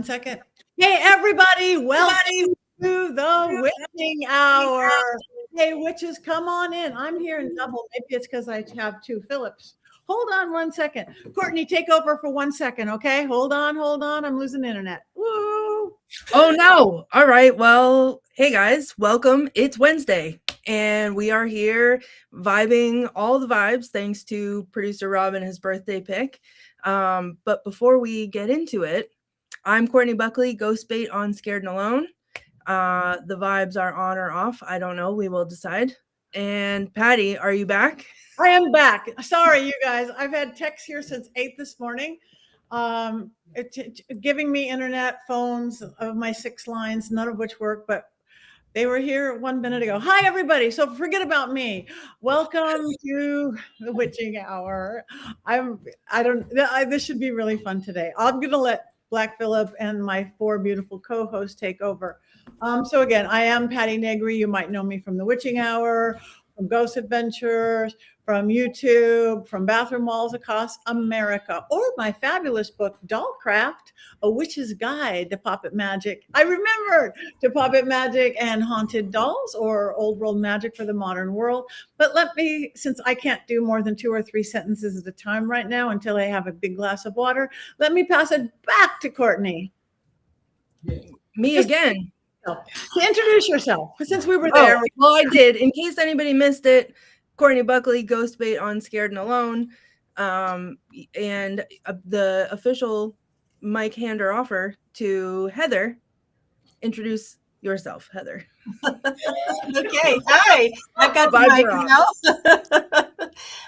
Second. Hey, everybody, welcome to the witching hour. Hey, witches, come on in. I'm here in double. Maybe it's because I have two Phillips. Hold on 1 second. Courtney, take over for 1 second, okay? Hold on. I'm losing internet. Woo! Oh, no. All right. Well, hey, guys, welcome. It's Wednesday, and we are here vibing all the vibes thanks to producer Rob and his birthday pick. But before we get into it, I'm Courtney Buckley, Ghost Bait on Scared and Alone. The vibes are on or off. I don't know. We will decide. And Patty, are you back? I am back. Sorry, you guys. I've had texts here since 8 this morning. Giving me internet phones of my 6 lines, none of which work, but they were here 1 minute ago. Hi, everybody. So forget about me. Welcome to the witching hour. This should be really fun today. I'm going to let Black Phillip and my 4 beautiful co-hosts take over. So again, I am Patty Negri. You might know me from the witching hour, from Ghost Adventures, from YouTube, from Bathroom Walls Across America, or my fabulous book, Dollcraft, A Witch's Guide to Puppet Magic. I remembered to Puppet Magic and Haunted Dolls, or Old World Magic for the Modern World. But let me, since I can't do more than 2 or 3 sentences at a time right now until I have a big glass of water, let me pass it back to Courtney. Me again. To introduce yourself, since we were there. Well, I did. In case anybody missed it, Courtney Buckley, Ghost Bait on Scared and Alone, and the official mic hander offer to Heather. Introduce yourself, Heather. Okay, hi. I've got the mic now.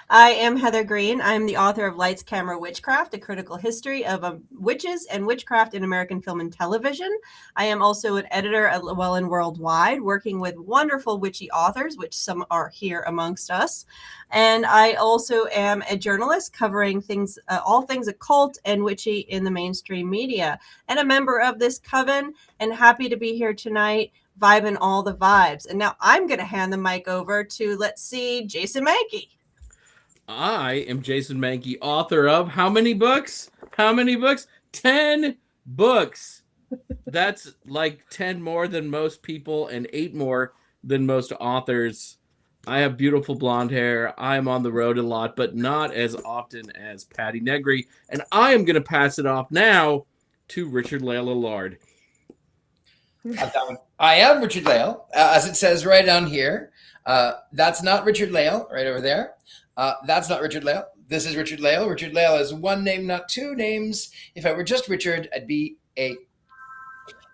I am Heather Green. I'm the author of Lights, Camera, Witchcraft, A Critical History of Witches and Witchcraft in American Film and Television. I am also an editor at Llewellyn Worldwide, working with wonderful witchy authors, which some are here amongst us. And I also am a journalist covering things, all things occult and witchy in the mainstream media, and a member of this coven, and happy to be here tonight, vibing all the vibes. And now I'm going to hand the mic over to, let's see, Jason Mankey. I am Jason Mankey, author of how many books? 10 books. That's like 10 more than most people and 8 more than most authors. I have beautiful blonde hair. I'm on the road a lot, but not as often as Patty Negri. And I am going to pass it off now to Richard Lale Lord. I am Richard Lale, as it says right down here. That's not Richard Lale, right over there. That's not Richard Lale. This is Richard Lale. Richard Lale is 1 name, not 2 names. If I were just Richard, I'd be 8.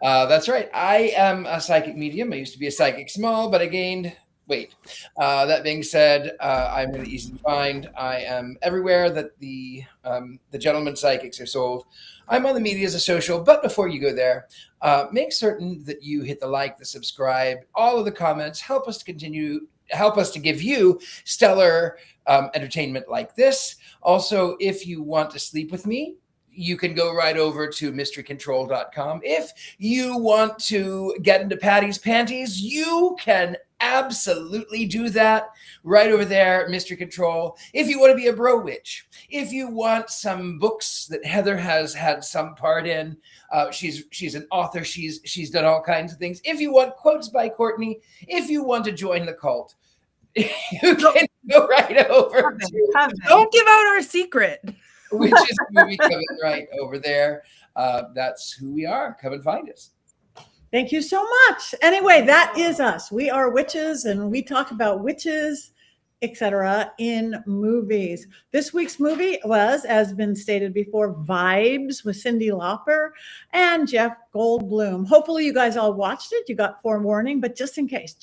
That's right. I am a psychic medium. I used to be a psychic small, but I gained weight. That being said, I'm really easy to find. I am everywhere that the gentleman psychics are sold. I'm on the media as a social, but before you go there, make certain that you hit the like, the subscribe, all of the comments. Help us to give you stellar entertainment like this. Also, if you want to sleep with me, you can go right over to mysterycontrol.com. If you want to get into Patty's panties, you can absolutely do that right over there at Mystery Control. If you want to be a bro witch, if you want some books that Heather has had some part in, she's an author. She's done all kinds of things. If you want quotes by Courtney, if you want to join the cult, you can go right over to Don't give out our secret. Which is Movie Coven right over there. That's who we are. Come and find us. Thank you so much. Anyway, that is us. We are witches, and we talk about witches, etc. in movies. This week's movie was, as been stated before, Vibes with Cyndi Lauper and Jeff Goldblum. Hopefully you guys all watched it. You got forewarning, but just in case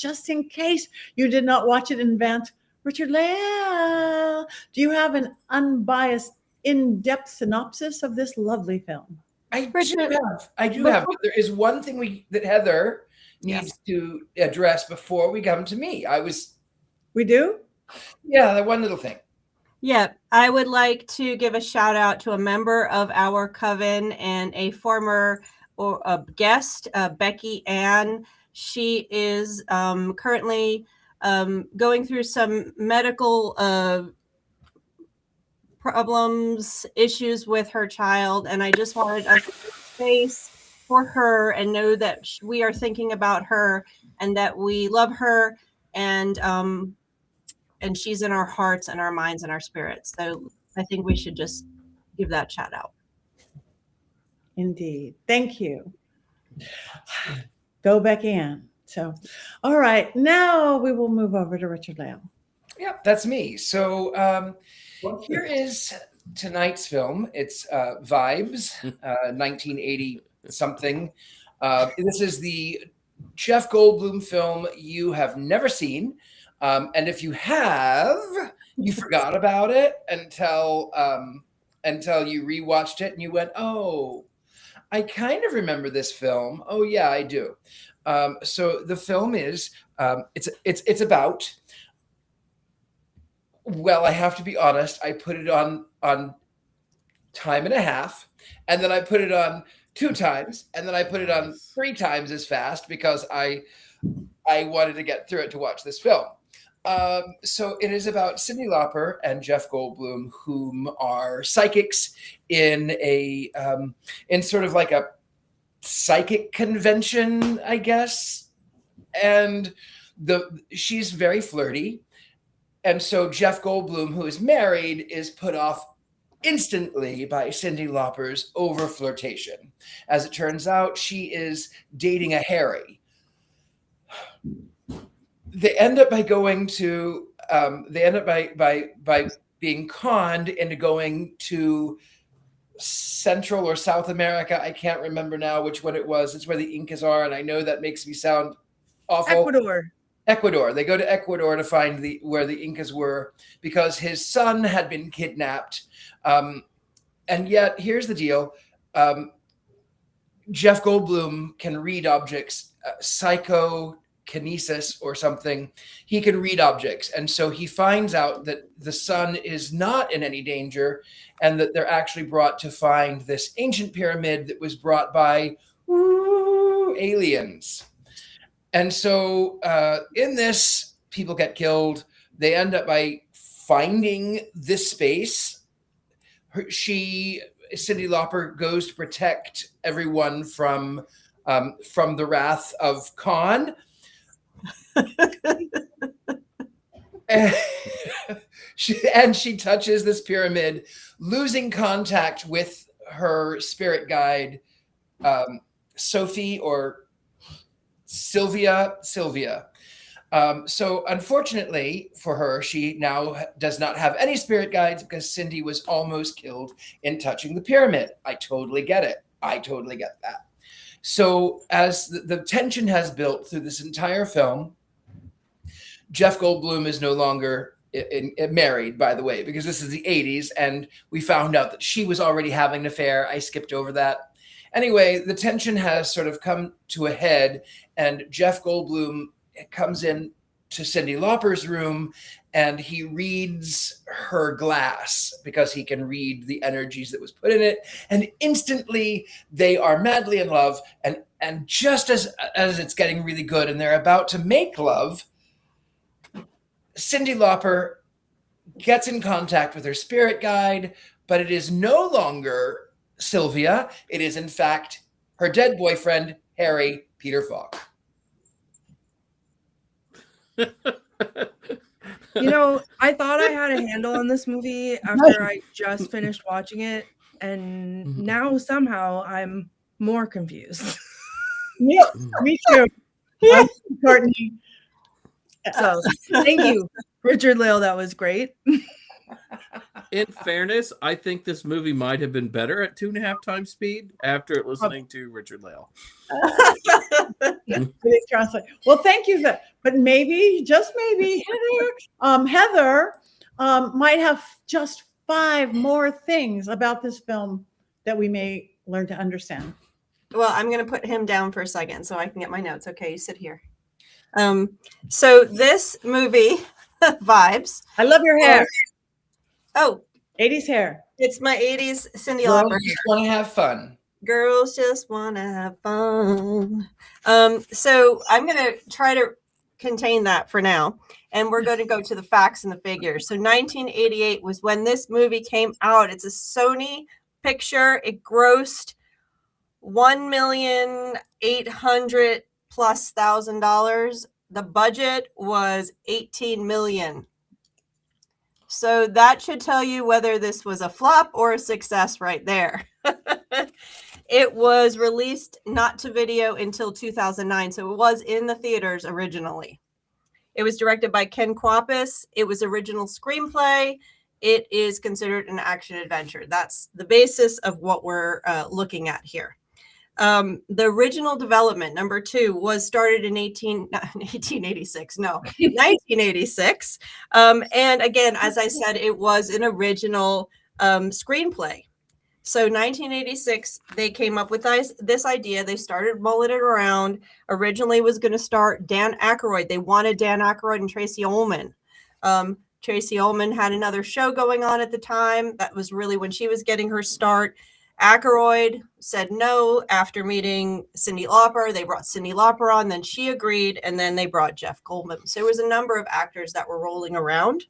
you did not watch it in advance, Richard Lale, do you have an unbiased, in-depth synopsis of this lovely film? I do have. There is one thing that Heather needs to address before we come to me. We do? Yeah, that one little thing. Yeah, I would like to give a shout out to a member of our coven and a former guest, Becky Ann. She is currently going through some medical problems, issues with her child, and I just wanted us to face for her and know that we are thinking about her and that we love her, and she's in our hearts and our minds and our spirits. So I think we should just give that shout out. Indeed. Thank you. Go Becky Ann. So, all right, now we will move over to Richard Lale. Yep, that's me. So here is tonight's film. It's Vibes, 1980 something. This is the Jeff Goldblum film you have never seen. And if you have, you forgot about it until you rewatched it and you went, oh, I kind of remember this film. Oh yeah, I do. So the film is it's about. Well, I have to be honest. I put it on time and a half, and then I put it on 2 times, and then I put it on 3 times as fast because I wanted to get through it to watch this film. So it is about Cyndi Lauper and Jeff Goldblum, whom are psychics in in sort of like a psychic convention, I guess. And she's very flirty. And so Jeff Goldblum, who is married, is put off instantly by Cyndi Lauper's over flirtation. As it turns out, she is dating a Harry. They end up by going to. They end up by being conned into going to Central or South America. I can't remember now which one it was. It's where the Incas are, and I know that makes me sound awful. Ecuador. They go to Ecuador to find where the Incas were because his son had been kidnapped. And yet, here's the deal. Jeff Goldblum can read objects, psychokinesis or something. He can read objects. And so he finds out that the son is not in any danger and that they're actually brought to find this ancient pyramid that was brought by aliens. And so in this, people get killed. They end up by finding this space. Cyndi Lauper goes to protect everyone from the wrath of Khan. and she touches this pyramid, losing contact with her spirit guide, Sophie or Sylvia. So unfortunately for her, she now does not have any spirit guides because Cyndi was almost killed in touching the pyramid. I totally get it. I totally get that. So as the tension has built through this entire film, Jeff Goldblum is no longer married, by the way, because this is the 80s, and we found out that she was already having an affair. I skipped over that. Anyway, the tension has sort of come to a head, and Jeff Goldblum comes in to Cyndi Lauper's room, and he reads her glass because he can read the energies that was put in it. And instantly, they are madly in love. And just as it's getting really good, and they're about to make love, Cyndi Lauper gets in contact with her spirit guide, but it is no longer Sylvia. It is, in fact, her dead boyfriend, Harry Peter Falk. You know, I thought I had a handle on this movie after I just finished watching it, and now somehow I'm more confused. Yeah, me too. Courtney. So thank you, Richard Lale. That was great. In fairness, I think this movie might have been better at 2.5 times speed after listening to Richard Lale. Well, thank you. But maybe, just maybe, Heather might have just 5 more things about this film that we may learn to understand. Well, I'm going to put him down for a second so I can get my notes. Okay, you sit here. So this movie, Vibes. I love your hair. Oh, 80s hair. It's my 80s Cyndi Girls Lauper. just want to have fun. Girls just want to have fun. So I'm going to try to contain that for now. And we're going to go to the facts and the figures. So 1988 was when this movie came out. It's a Sony picture. It grossed $1,800,000+. The budget was $18 million. So that should tell you whether this was a flop or a success right there. It was released not to video until 2009, so it was in the theaters originally. It was directed by Ken Kwapis. It was original screenplay. It is considered an action adventure. That's the basis of what we're looking at here. The original development, number 2, was started in 1986. No, 1986. And again, as I said, it was an original screenplay. So 1986, they came up with this idea. They started mulling it around. Originally was going to start Dan Aykroyd. They wanted Dan Aykroyd and Tracy Ullman. Tracy Ullman had another show going on at the time. That was really when she was getting her start. Aykroyd said no after meeting Cyndi Lauper. They brought Cyndi Lauper on, then she agreed, and then they brought Jeff Goldblum. So there was a number of actors that were rolling around.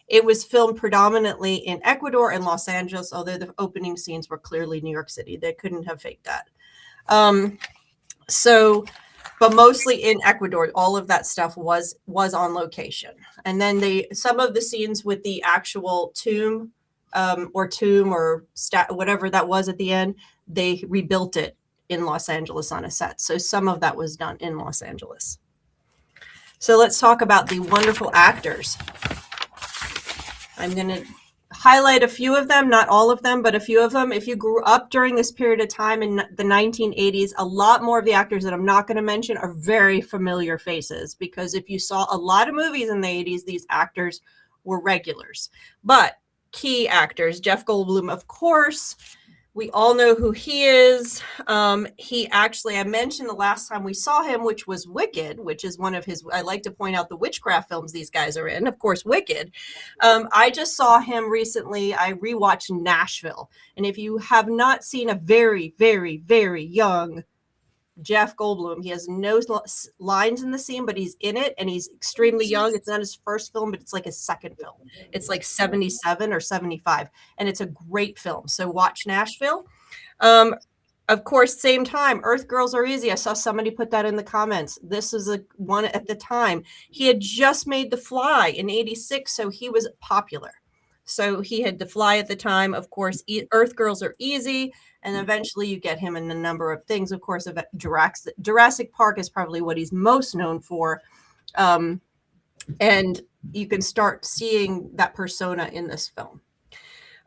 It was filmed predominantly in Ecuador and Los Angeles, although the opening scenes were clearly New York City. They couldn't have faked that. But mostly in Ecuador, all of that stuff was on location. And then some of the scenes with the actual tomb or whatever that was at the end, they rebuilt it in Los Angeles on a set. So some of that was done in Los Angeles. So let's talk about the wonderful actors. I'm going to highlight a few of them, not all of them, but a few of them. If you grew up during this period of time in the 1980s, a lot more of the actors that I'm not going to mention are very familiar faces, because if you saw a lot of movies in the 80s, these actors were regulars. But key actors, Jeff Goldblum, of course, we all know who he is. He actually, I mentioned the last time we saw him, which was Wicked, which is one of his, I like to point out the witchcraft films these guys are in, of course, Wicked. I just saw him recently. I rewatched Nashville. And if you have not seen a very, very, very young Jeff Goldblum, he has no lines in the scene, but he's in it and he's extremely young. It's not his first film, but it's like his second film. It's like 77 or 75, and it's a great film. So watch Nashville. Of course, same time, Earth Girls Are Easy. I saw somebody put that in the comments. This is a one at the time. He had just made The Fly in 86, so he was popular. So he had The Fly at the time. Of course, Earth Girls Are Easy. And eventually you get him in a number of things. Of course, Jurassic Park is probably what he's most known for. And you can start seeing that persona in this film.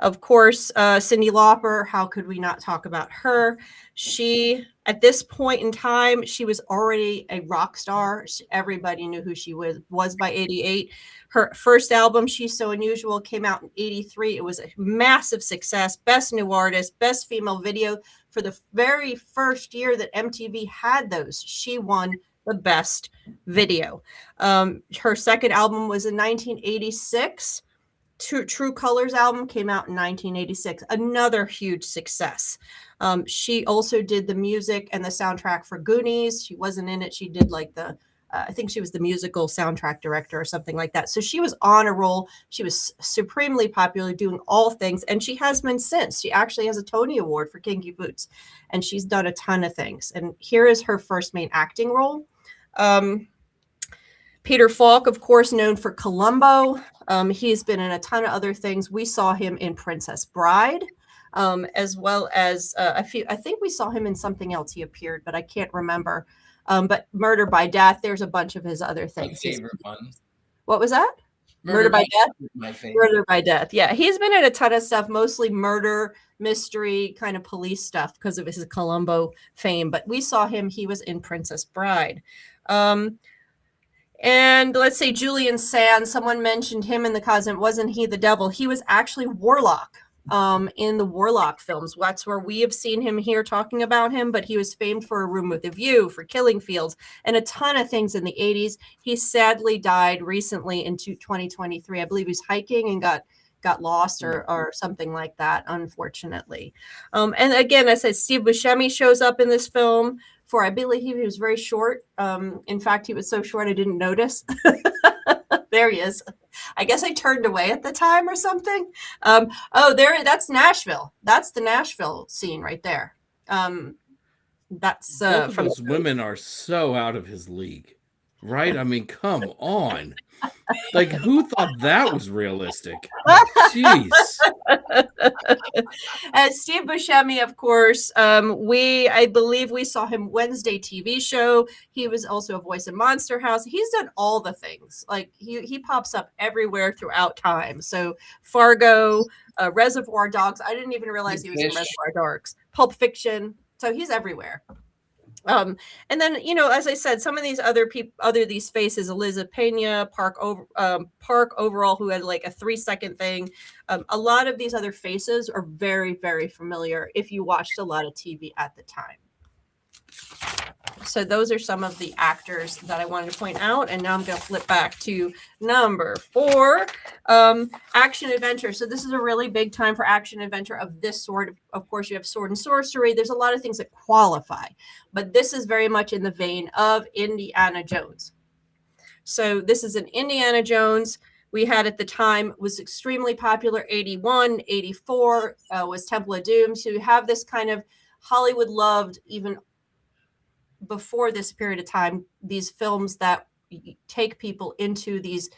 Of course, Cyndi Lauper, how could we not talk about her? She, at this point in time, she was already a rock star. Everybody knew who she was by 88. Her first album, She's So Unusual, came out in 83. It was a massive success. Best New Artist, Best Female Video. For the very first year that MTV had those, she won the Best Video. Her second album was in 1986. True Colors album came out in 1986. Another huge success. She also did the music and the soundtrack for Goonies. She wasn't in it. She did like I think she was the musical soundtrack director or something like that. So she was on a roll. She was supremely popular, doing all things. And she has been since. She actually has a Tony Award for Kinky Boots. And she's done a ton of things. And here is her first main acting role. Peter Falk, of course, known for Columbo. He's been in a ton of other things. We saw him in Princess Bride, as well as a few. I think we saw him in something else. He appeared, but I can't remember. But Murder by Death. There's a bunch of his other things. My favorite one. What was that? Murder by Death. My favorite. Murder by Death. Yeah, he's been in a ton of stuff, mostly murder, mystery, kind of police stuff because of his Columbo fame. But we saw him. He was in Princess Bride. And let's say Julian Sands, someone mentioned him in the cosmet. Wasn't he the devil? He was actually Warlock in the Warlock films. That's where we have seen him here talking about him, but he was famed for A Room with a View, for Killing Fields, and a ton of things in the 80s. He sadly died recently in 2023. I believe he was hiking and got lost or something like that, unfortunately. And again, I said Steve Buscemi shows up in this film. I believe he was very short. In fact, he was so short I didn't notice. There he is. I guess I turned away at the time or something. That's Nashville. That's the Nashville scene right there. That's Both of from those women are so out of his league, right? I mean, come on. Like, who thought that was realistic? Jeez. Steve Buscemi, of course. I believe we saw him Wednesday TV show. He was also a voice in Monster House. He's done all the things. Like he pops up everywhere throughout time. So Fargo, Reservoir Dogs. I didn't even realize he was in Reservoir Dogs. Pulp Fiction. So he's everywhere. And then, as I said, some of these other these faces, Elizabeth Pena, Park Overall, who had like a 3-second thing. A lot of these other faces are very, very familiar if you watched a lot of TV at the time. So those are some of the actors that I wanted to point out. And now I'm going to flip back to number 4, action adventure. So this is a really big time for action adventure of this sort. Of course, you have sword and sorcery. There's a lot of things that qualify, but this is very much in the vein of Indiana Jones. So this is an Indiana Jones. We had at the time was extremely popular. 81, 84 was Temple of Doom. So you have this kind of Hollywood loved even before this period of time, these films that take people into these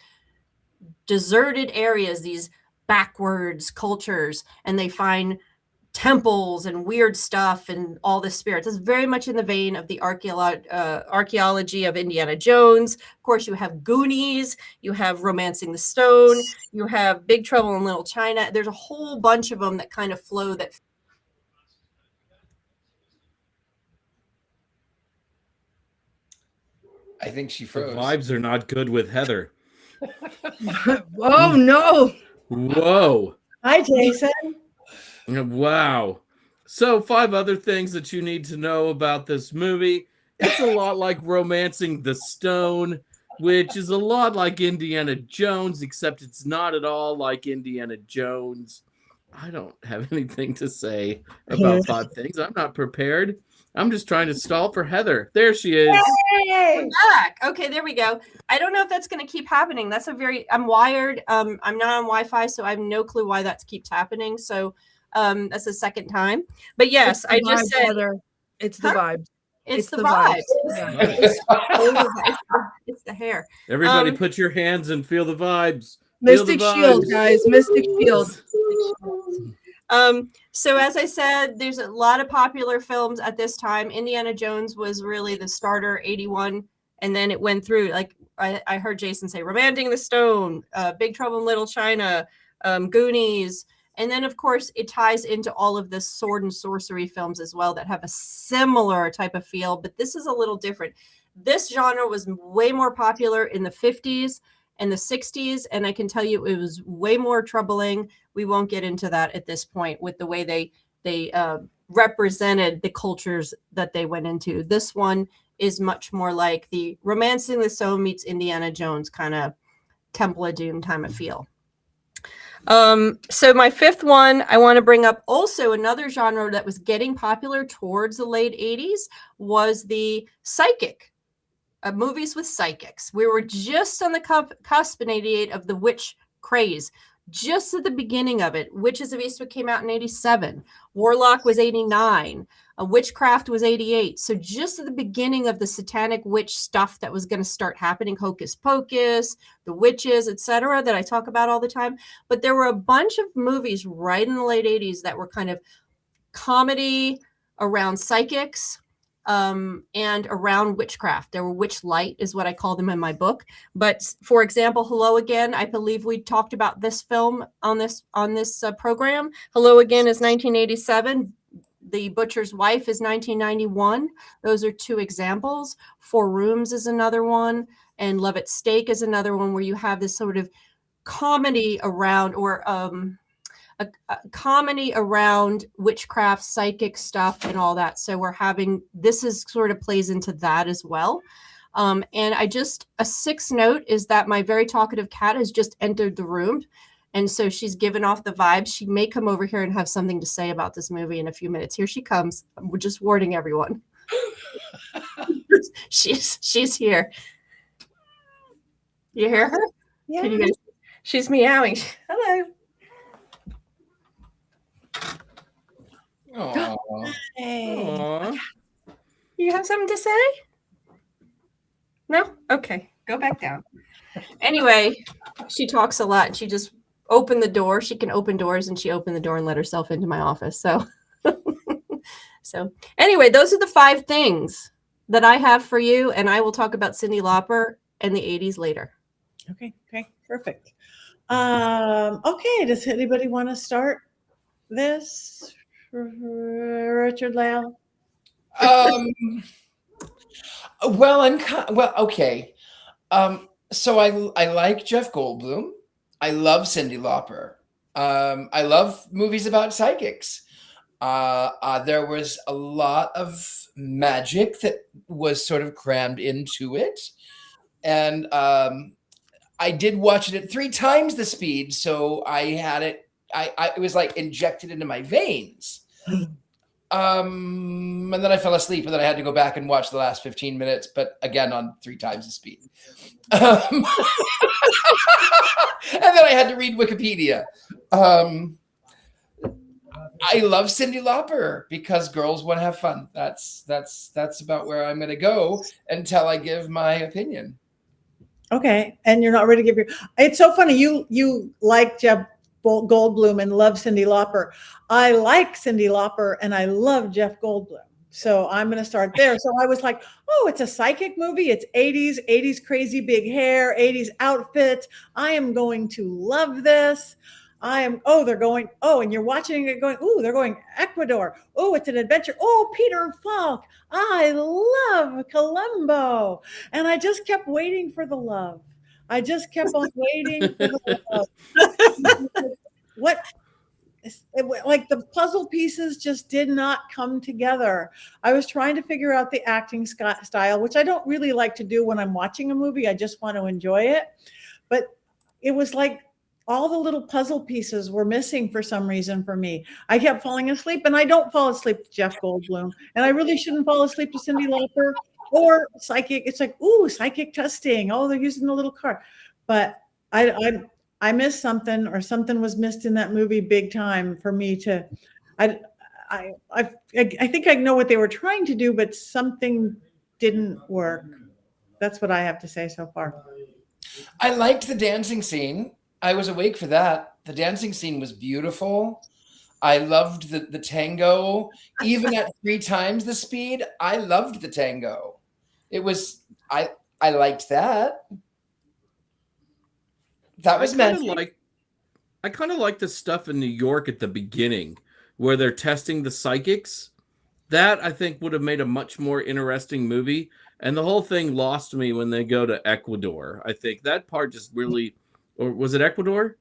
deserted areas, these backwards cultures, and they find temples and weird stuff and all the spirits. It's very much in the vein of the archaeology of Indiana Jones. Of course, you have Goonies, you have Romancing the Stone, you have Big Trouble in Little China. There's a whole bunch of them that kind of flow that. I think she The froze. vibes are not good with Heather. Oh no! Whoa! Hi, Jason. Wow. So 5 other things that you need to know about this movie. It's a lot like Romancing the Stone, which is a lot like Indiana Jones, except it's not at all like Indiana Jones. I don't have anything to say about 5 things. I'm not prepared. I'm just trying to stall for Heather. There she is. Yay! We're back. Okay, there we go. I don't know if that's going to keep happening. I'm wired. I'm not on Wi-Fi, so I have no clue why that keeps happening. So that's the second time. But yes, I just said Heather. It's the vibe. It's the vibe. It's the hair. Everybody put your hands and feel the vibes. Mystic Shield, guys. Mystic Shield. So as I said, there's a lot of popular films at this time. Indiana Jones was really the starter, 81, and then it went through. Like I heard Jason say, Romancing the Stone, Big Trouble in Little China, Goonies, and then of course it ties into all of the sword and sorcery films as well that have a similar type of feel, but this is a little different. This genre was way more popular in the 50s and the 60s, and I can tell you it was way more troubling. We won't get into that at this point with the way they represented the cultures that they went into. This one is much more like the Romancing the Stone meets Indiana Jones kind of Temple of Doom time of feel. So my 5th one, I want to bring up also another genre that was getting popular towards the late 80s was the psychic. Movies with psychics. We were just on the cusp in 88 of the witch craze. Just at the beginning of it. Witches of Eastwick came out in 87. Warlock was 89. Witchcraft was 88. So just at the beginning of the satanic witch stuff that was going to start happening, Hocus Pocus, the witches, etc., that I talk about all the time. But there were a bunch of movies right in the late 80s that were kind of comedy around psychics, and around witchcraft. There were witch light is what I call them in my book. But for example, Hello Again, I believe we talked about this film on this program. Hello Again is 1987. The Butcher's Wife is 1991. Those are 2 examples. 4 Rooms is another one. And Love at Stake is another one where you have this sort of comedy around or a comedy around witchcraft, psychic stuff, and all that. So we're having, this is sort of plays into that as well. And a 6th note is that my very talkative cat has just entered the room. And so she's given off the vibe. She may come over here and have something to say about this movie in a few minutes. Here she comes. We're just warning everyone. she's here. You hear her? Yeah. Can you guys? She's meowing. Hello. Aww. Hey. Aww. You have something to say? No? Okay. Go back down. Anyway, she talks a lot and she just opened the door. She can open doors and she opened the door and let herself into my office. So so anyway, those are the 5 things that I have for you, and I will talk about Cyndi Lauper and the 80s later. Okay, perfect. Okay, does anybody want to start this? Richard Lale? Well, okay. So I like Jeff Goldblum. I love Cyndi Lauper. I love movies about psychics. There was a lot of magic that was sort of crammed into it, and I did watch it at 3 times the speed, so I had it. It was like injected into my veins. And then I fell asleep, and then I had to go back and watch the last 15 minutes, but again on 3 times the speed. And then I had to read Wikipedia. I love Cyndi Lauper because girls want to have fun. That's about where I'm going to go until I give my opinion. Okay, and you're not ready to give your. It's so funny. You like Jeff Goldblum and love Cyndi Lauper. I like Cyndi Lauper and I love Jeff Goldblum. So I'm going to start there. So I was like, oh, it's a psychic movie. It's 80s crazy big hair, 80s outfits. I am going to love this. They're going, and you're watching it going, they're going Ecuador. Oh, it's an adventure. Oh, Peter Falk. I love Columbo. And I just kept waiting for the love. I just kept on waiting for the love. Like the puzzle pieces just did not come together. I was trying to figure out the acting style, which I don't really like to do when I'm watching a movie. I just want to enjoy it. But it was like all the little puzzle pieces were missing for some reason for me. I kept falling asleep, and I don't fall asleep to Jeff Goldblum, and I really shouldn't fall asleep to Cyndi Lauper or psychic. It's like, psychic testing. Oh, they're using the little card. But I missed something, or something was missed in that movie big time for me to. I think I know what they were trying to do, but something didn't work. That's what I have to say so far. I liked the dancing scene. I was awake for that. The dancing scene was beautiful. I loved the tango, even at 3 times the speed. I loved the tango. It was I liked that. That was magic. I kind of like the stuff in New York at the beginning where they're testing the psychics. That I think would have made a much more interesting movie. And the whole thing lost me when they go to Ecuador. I think that part just really, or was it Ecuador?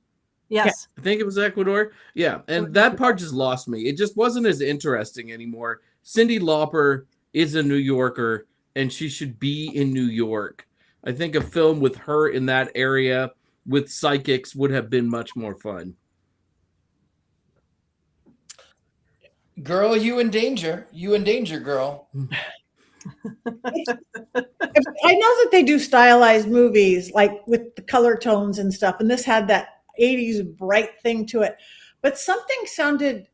Yes. I think it was Ecuador. Yeah. And that part just lost me. It just wasn't as interesting anymore. Cyndi Lauper is a New Yorker and she should be in New York. I think a film with her in that area with psychics would have been much more fun. Girl, you in danger. You in danger, girl. I know that they do stylized movies like with the color tones and stuff, and this had that 80s bright thing to it, but something sounded,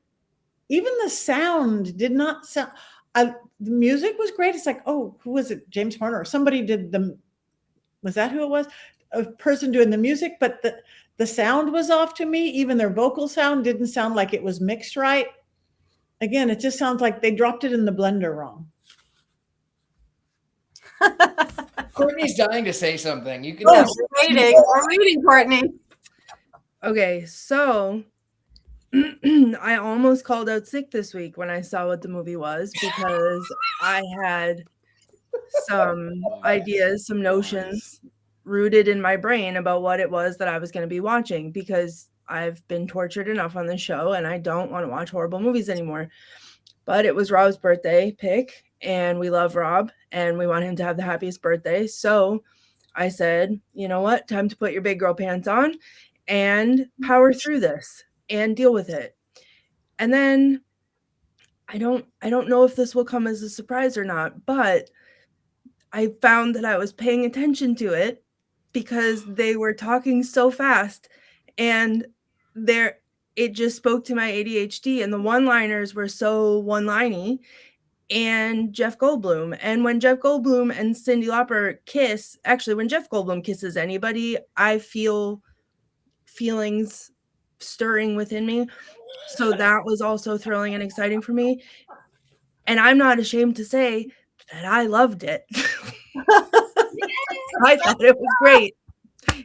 even the sound did not sound, the music was great. It's like, who was it? James Horner or somebody did was that who it was? A person doing the music, but the sound was off to me. Even their vocal sound didn't sound like it was mixed right. Again, it just sounds like they dropped it in the blender wrong. Courtney's dying to say something. You can. We're waiting. We're waiting, Courtney. Okay, so I almost called out sick this week when I saw what the movie was because I had some ideas, some notions rooted in my brain about what it was that I was going to be watching, because I've been tortured enough on this show and I don't want to watch horrible movies anymore. But it was Rob's birthday pick, and we love Rob and we want him to have the happiest birthday. So I said, you know what? Time to put your big girl pants on and power through this and deal with it. And then I don't know if this will come as a surprise or not, but I found that I was paying attention to it because they were talking so fast, and it just spoke to my ADHD, and the one-liners were so one-liney, and Jeff Goldblum. And when Jeff Goldblum and Cyndi Lauper kiss, actually, when Jeff Goldblum kisses anybody, I feel feelings stirring within me. So that was also thrilling and exciting for me. And I'm not ashamed to say that I loved it. I thought it was great.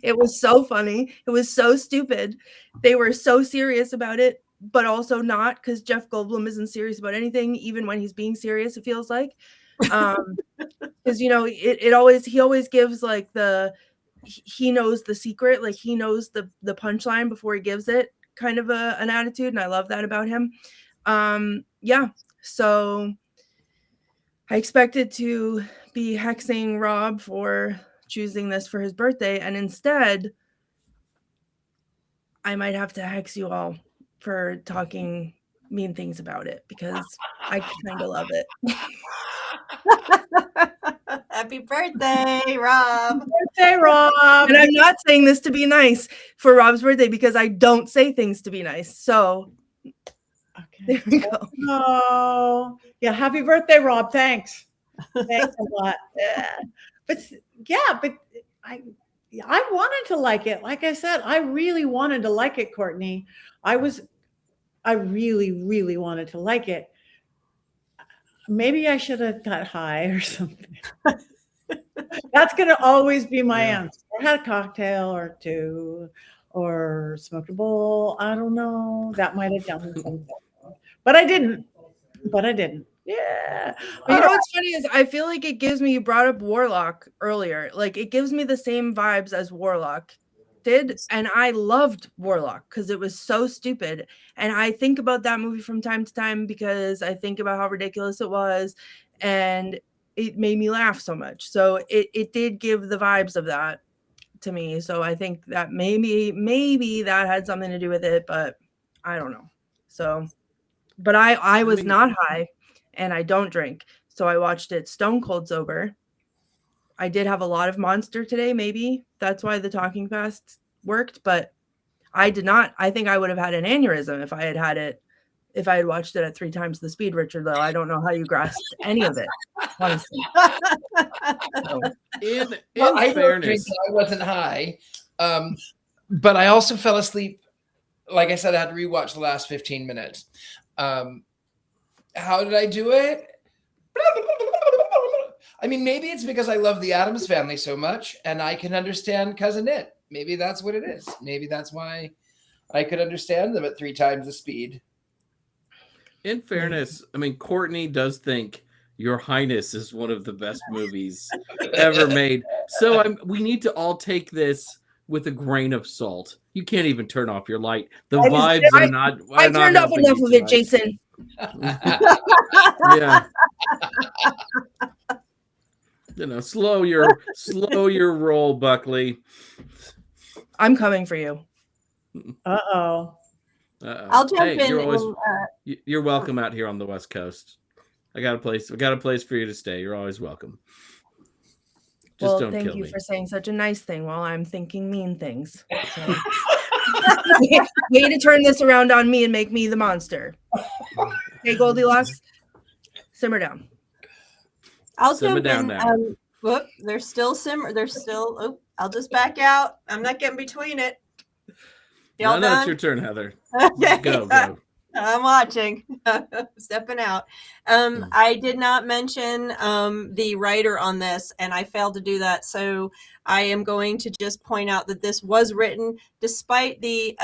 It was so funny. It was so stupid. They were so serious about it, but also not, because Jeff Goldblum isn't serious about anything, even when he's being serious, it feels like. Because he always gives like he knows the secret, like he knows the punchline before he gives it, kind of an attitude, and I love that about him. So I expected to be hexing Rob for choosing this for his birthday, and instead I might have to hex you all for talking mean things about it, because I kind of love it. Happy birthday, Rob. Birthday, Rob. And I'm not saying this to be nice for Rob's birthday, because I don't say things to be nice. So Okay. there we go. Oh, yeah. Happy birthday, Rob. Thanks. Thanks a lot. But I wanted to like it. Like I said, I really wanted to like it, Courtney. I really, really wanted to like it. Maybe I should have got high or something. That's going to always be my answer. I had a cocktail or two, or smoked a bowl. I don't know. That might have done something. But I didn't. Yeah. But you know what's funny is I feel like it gives me, you brought up Warlock earlier, like it gives me the same vibes as Warlock did, and I loved Warlock because it was so stupid. And I think about that movie from time to time because I think about how ridiculous it was, and it made me laugh so much. So it did give the vibes of that to me. So I think that maybe that had something to do with it, but I don't know. So, but I was not high. And I don't drink. So I watched it stone cold sober. I did have a lot of Monster today. Maybe that's why the talking fast worked, but I did not. I think I would have had an aneurysm if I had watched it at 3 times the speed, Richard, though. I don't know how you grasped any of it, honestly. So, In I fairness, I wasn't high, but I also fell asleep. Like I said, I had to rewatch the last 15 minutes. How did I do it? I mean, maybe it's because I love the Addams Family so much and I can understand Cousin It. Maybe that's what it is. Maybe that's why I could understand them at 3 times the speed. in fairness, I mean, Courtney does think Your Highness is one of the best movies ever made. So we need to all take this with a grain of salt. You can't even turn off your light. The vibes are not. I turned off enough of it, Jason. Yeah. Slow your roll, Buckley. I'm coming for you. Uh-oh. I'll jump in. You're welcome out here on the West Coast. I got a place for you to stay. You're always welcome. Just don't thank kill you me. for saying such a nice thing while I'm thinking mean things. So. Way to turn this around on me and make me the monster. Hey, Goldilocks, simmer down. I'll Simmer jump down in. now. Whoop, they're still simmer. They're still. Oh, I'll just back out. I'm not getting between it. Y'all No, done? it's your turn, Heather. Okay. Go. I'm watching. Stepping out. I did not mention the writer on this, and I failed to do that. So I am going to just point out that this was written despite the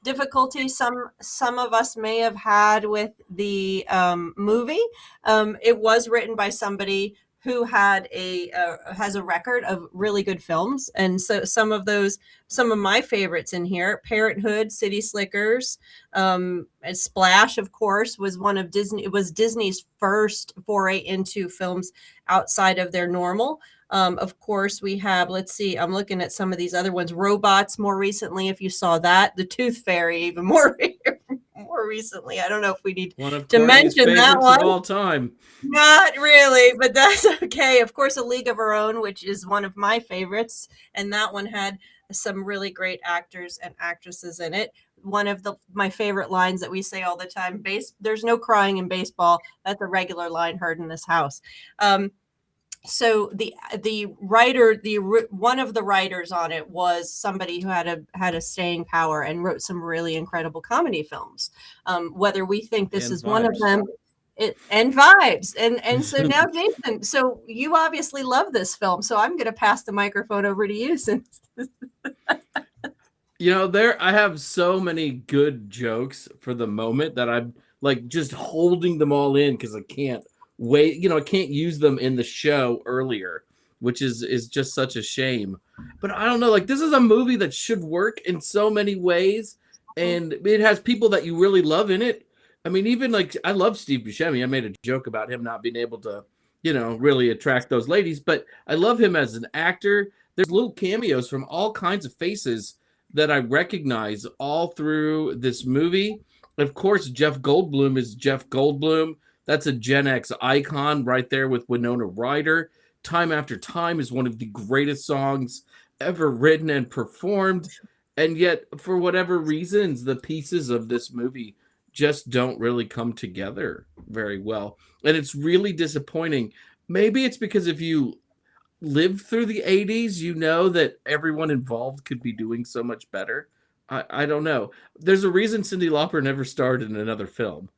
difficulty some of us may have had with the movie. It was written by somebody who has a record of really good films, and so some of my favorites in here: Parenthood, City Slickers, and Splash, of course, was one of Disney. It was Disney's first foray into films outside of their normal. Of course, we have. Let's see. I'm looking at some of these other ones. Robots, more recently, if you saw that. The Tooth Fairy, even more more recently. I don't know if we need One of to Courtney's mention that favorites one. of all time. Not really, but that's okay. Of course, A League of Our Own, which is one of my favorites, and that one had some really great actors and actresses in it. One of my favorite lines that we say all the time: "There's no crying in baseball." That's a regular line heard in this house. So the writer, one of the writers on it was somebody who had a staying power and wrote some really incredible comedy films. Whether we think this And is one of vibes. them, and vibes, and so now Jason, so you obviously love this film, so I'm going to pass the microphone over to you since. You know, I have so many good jokes for the moment that I'm like just holding them all in because I can't wait. You know, I can't use them in the show earlier, which is just such a shame. But I don't know, like this is a movie that should work in so many ways, and it has people that you really love in it. I mean, even like I love Steve Buscemi. I made a joke about him not being able to, you know, really attract those ladies, but I love him as an actor. There's little cameos from all kinds of faces that I recognize all through this movie. Of course, Jeff Goldblum is Jeff Goldblum. That's a Gen X icon right there with Winona Ryder. Time After Time is one of the greatest songs ever written and performed. And yet, for whatever reasons, the pieces of this movie just don't really come together very well. And it's really disappointing. Maybe it's because if you lived through the 80s, you know that everyone involved could be doing so much better. I don't know. There's a reason Cyndi Lauper never starred in another film.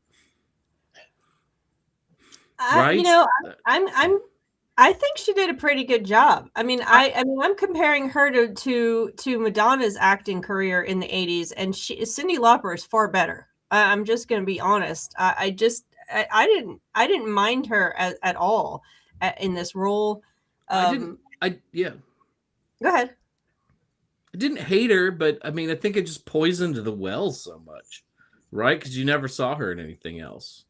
Right? You know, I think she did a pretty good job. I mean, I'm comparing her to Madonna's acting career in the 80s, and Cyndi Lauper is far better. I'm just going to be honest. I didn't mind her at all in this role. Yeah. Go ahead. I didn't hate her, but I mean, I think it just poisoned the well so much, right? Because you never saw her in anything else.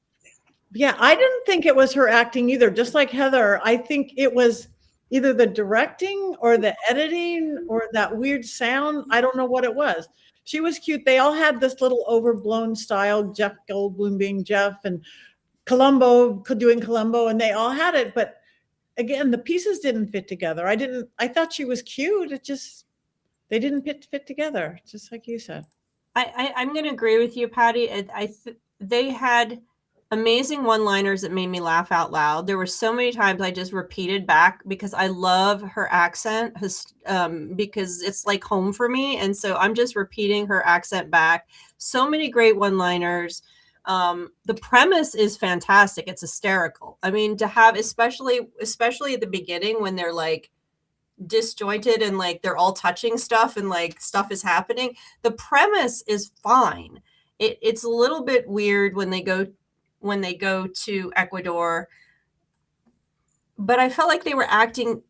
Yeah, I didn't think it was her acting either. Just like Heather, I think it was either the directing or the editing or that weird sound. I don't know what it was. She was cute. They all had this little overblown style, Jeff Goldblum being Jeff and Columbo doing Columbo, and they all had it. But again, the pieces didn't fit together. I thought she was cute. They didn't fit together, just like you said. I'm going to agree with you, Patty. They had amazing one-liners that made me laugh out loud. There were so many times I just repeated back because I love her accent, because it's like home for me. And so I'm just repeating her accent back. So many great one-liners. The premise is fantastic. It's hysterical. I mean, to have, especially at the beginning when they're like disjointed and like they're all touching stuff and like stuff is happening. The premise is fine. It's a little bit weird when they go to Ecuador, but I felt like they were acting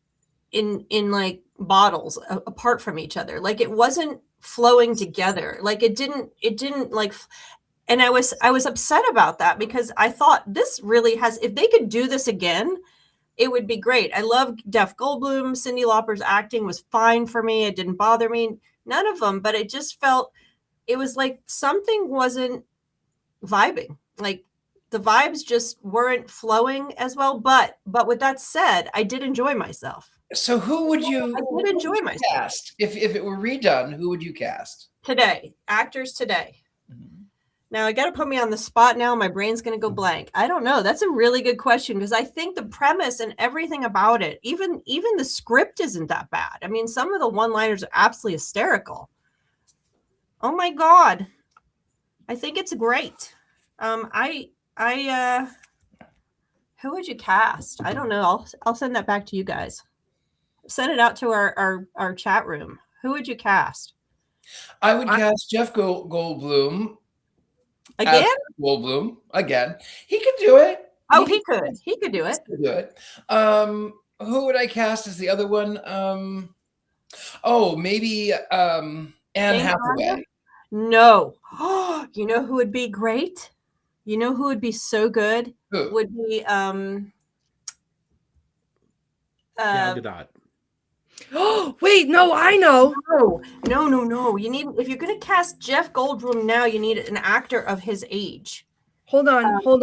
in like bottles apart from each other. Like it wasn't flowing together. Like it didn't like, and I was upset about that because I thought this really has, if they could do this again, it would be great. I love Jeff Goldblum. Cyndi Lauper's acting was fine for me. It didn't bother me. None of them, but it just felt, it was like something wasn't vibing. Like the vibes just weren't flowing as well. But with that said, I did enjoy myself. So who would you myself. cast? If it were redone, who would you cast? Today, actors today. Now I got to put me on the spot now. My brain's going to go blank. I don't know. That's a really good question because I think the premise and everything about it, even the script isn't that bad. I mean, some of the one-liners are absolutely hysterical. Oh my God. I think it's great. Who would you cast? I don't know. I'll send that back to you guys. Send it out to our chat room. Who would you cast? I would cast Jeff Goldblum. Again? Goldblum again. He could do it. Oh, he could. He could do it. He could do it. Who would I cast as the other one? Maybe Anne Hathaway. No. You know who would be great? You know who would be so good? Who? Would be Gal Gadot. Oh, wait, no, I know. No. You need, if you're going to cast Jeff Goldblum now, you need an actor of his age. Hold on. But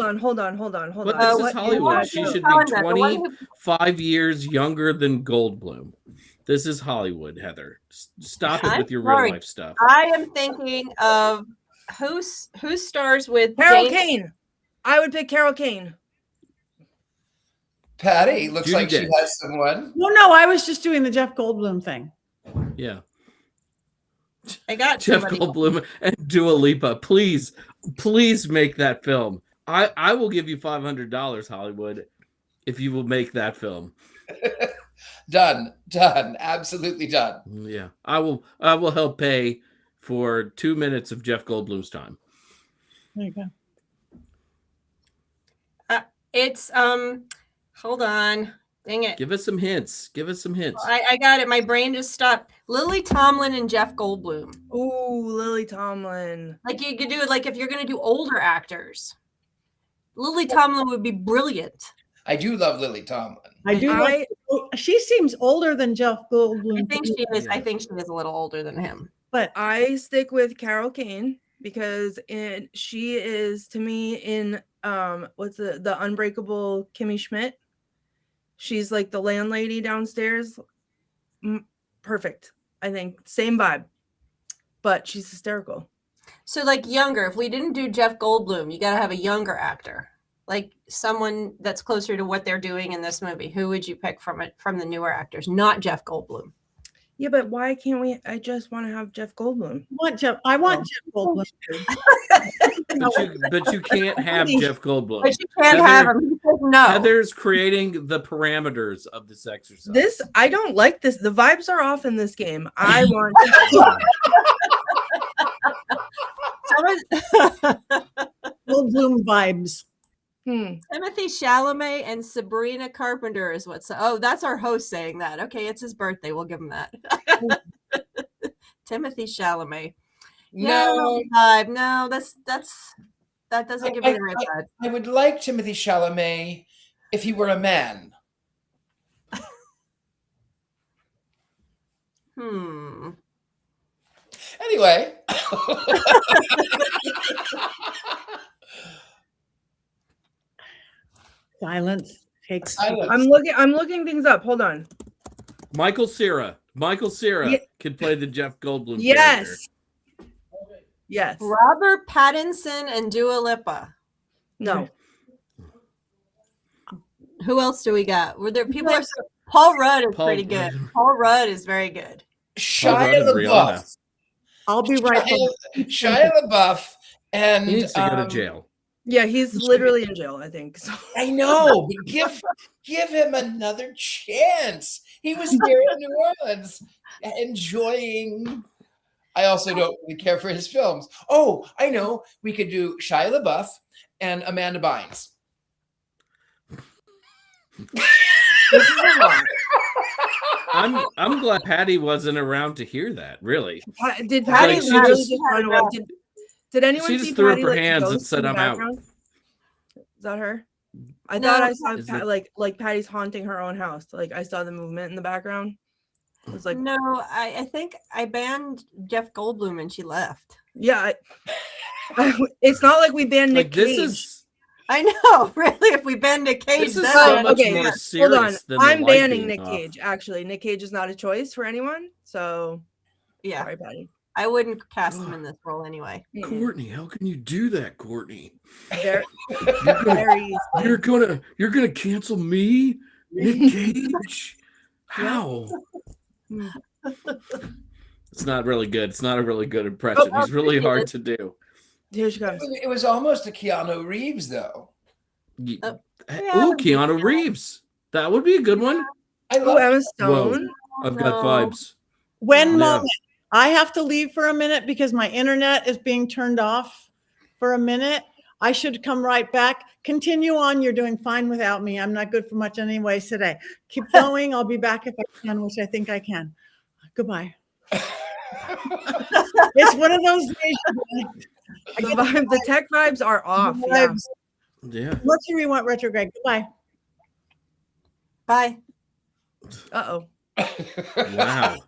this is Hollywood. She should be 25 years younger than Goldblum. This is Hollywood, Heather. Stop it with your real life stuff. I am thinking of who stars with Carol Kane. I would pick Carol Kane. Patty looks Judy like she Dench. has someone. No, I was just doing the Jeff Goldblum thing. Yeah. I got Jeff somebody. Goldblum and Dua Lipa. Please make that film. I will give you $500, Hollywood, if you will make that film. Done, absolutely done. Yeah, I will help pay for 2 minutes of Jeff Goldblum's time. There you go. It's hold on. Dang it. Give us some hints. I got it. My brain just stopped. Lily Tomlin and Jeff Goldblum. Ooh, Lily Tomlin. Like you could do it like if you're gonna do older actors. Lily Tomlin would be brilliant. I do love Lily Tomlin. I do. She seems older than Jeff Goldblum. I think she is. I think she is a little older than him. But I stick with Carol Kane because she is to me in what's the Unbreakable Kimmy Schmidt. She's like the landlady downstairs. Perfect. I think same vibe, but she's hysterical. So like younger, if we didn't do Jeff Goldblum, you got to have a younger actor, like someone that's closer to what they're doing in this movie. Who would you pick from the newer actors, not Jeff Goldblum? Yeah, but why can't we? I just want to have Jeff Goldblum. I want Jeff Goldblum. But you can't have Jeff Goldblum. But you can't have him. No. Heather's creating the parameters of this exercise. I don't like this. The vibes are off in this game. I want Goldblum vibes. Timothy Chalamet and Sabrina Carpenter is that's our host saying that. Okay, it's his birthday. We'll give him that. Timothy Chalamet. No, that doesn't give me the right vibe. I would like Timothy Chalamet if he were a man. Anyway. Silence. I'm looking things up. Hold on. Michael Cera could play the Jeff Goldblum character. Yes. Robert Pattinson and Dua Lipa. No. Who else do we got? Were there people? Paul Rudd is pretty good. Paul Rudd is very good. Shia LaBeouf. I'll be right back. Shia LaBeouf and he needs to go to jail. Yeah, he's literally in jail, I think. So. I know, but give him another chance. He was here in New Orleans enjoying. I also don't really care for his films. Oh, I know. We could do Shia LaBeouf and Amanda Bynes. This is a lot. I'm glad Patty wasn't around to hear that. Really, did Patty she literally just just run away? Did anyone she see just threw Patty up her like, hands and ghost said, in the "I'm out." background? Is that her? I No. thought I saw Is it- like Patty's haunting her own house. Like I saw the movement in the background. It was like No, I think I banned Jeff Goldblum and she left. yeah. It's not like we banned Nick Like this Cage. is I know, really. If we ban Nick Cage, this is then so I- much okay, more hold serious on. than the I'm light banning being Nick off. Cage. Actually, Nick Cage is not a choice for anyone. So yeah, sorry, Patty. I wouldn't cast him in this role anyway. Courtney, how can you do that, Courtney? Very, very easily. You're gonna cancel me, Nick Cage? How? It's not really good. It's not a really good impression. He's really hard to do. Here she comes. It was almost a Keanu Reeves, though. Yeah. Ooh, Keanu Reeves. That would be a good one. I Oh, love Emma Stone. I've got vibes. One Yeah. moment. I have to leave for a minute because my internet is being turned off for a minute. I should come right back. Continue on. You're doing fine without me. I'm not good for much anyways today. Keep going. I'll be back if I can, which I think I can. Goodbye. It's one of those days. The tech vibes are off. Yeah. Yeah. Mercury went retrograde. Goodbye. Bye. Uh-oh. Wow.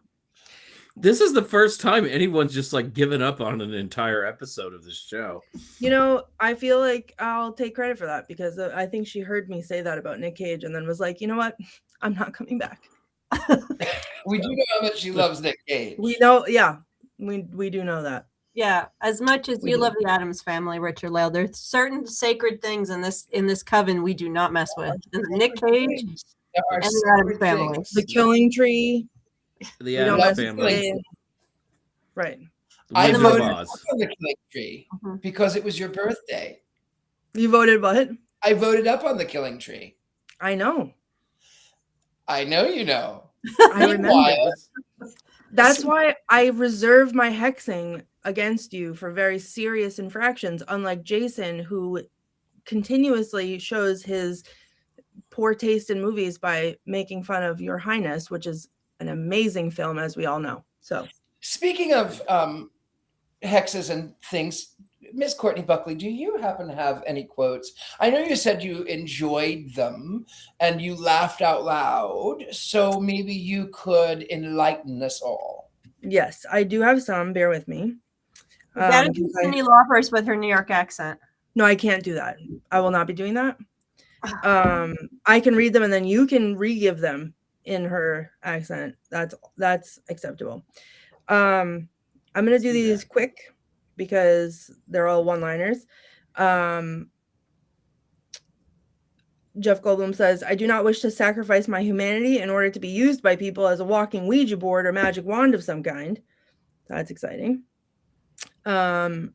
This is the first time anyone's just like given up on an entire episode of this show. You know, I feel like I'll take credit for that because I think she heard me say that about Nick Cage and then was like, you know what? I'm not coming back. We do know how much she loves Nick Cage. We know, yeah, we do know that. Yeah, as much as We you do. love the Addams Family, Richard Lale, there's certain sacred things in this coven we do not mess with. And Nick Cage There are and the Addams sacred Family. things. The Killing Tree. The We don't Addams mess Family. with. Right. The I Wizard of voted Oz. on the Killing Tree Mhm. because it was your birthday. You voted what? I voted up on the Killing Tree. I know. I know you know. I remember. Meanwhile, That's why I reserve my hexing against you for very serious infractions, unlike Jason, who continuously shows his poor taste in movies by making fun of Your Highness, which is an amazing film, as we all know. So, speaking of hexes and things, Miss Courtney Buckley, do you happen to have any quotes? I know you said you enjoyed them and you laughed out loud, so maybe you could enlighten us all. yes, I do have some. Bear with me. You gotta do Cyndi Lauper's with her New York accent. No, I can't do that. I will not be doing that. I can read them and then you can re-give them in her accent. That's acceptable. I'm gonna do these quick because they're all one-liners. Jeff Goldblum says, I do not wish to sacrifice my humanity in order to be used by people as a walking Ouija board or magic wand of some kind. That's exciting. The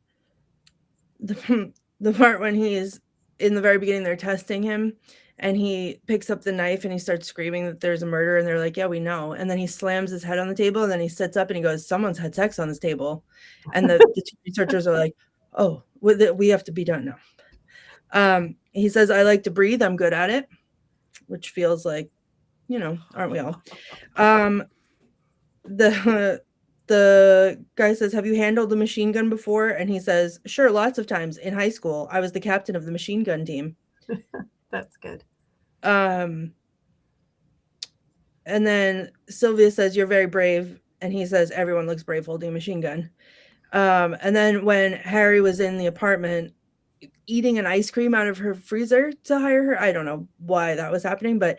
part when he's in the very beginning, they're testing him and he picks up the knife and he starts screaming that there's a murder and they're like, yeah, we know. And then he slams his head on the table and then he sits up and he goes, someone's had sex on this table. And the two researchers are like, oh, we have to be done now. He says, I like to breathe. I'm good at it, which feels like, you know, aren't we all? The guy says, have you handled a machine gun before? And he says, sure, lots of times. In high school, I was the captain of the machine gun team. That's good. And then Sylvia says, you're very brave. And he says, everyone looks brave holding a machine gun. And then when Harry was in the apartment eating an ice cream out of her freezer to hire her, I don't know why that was happening, but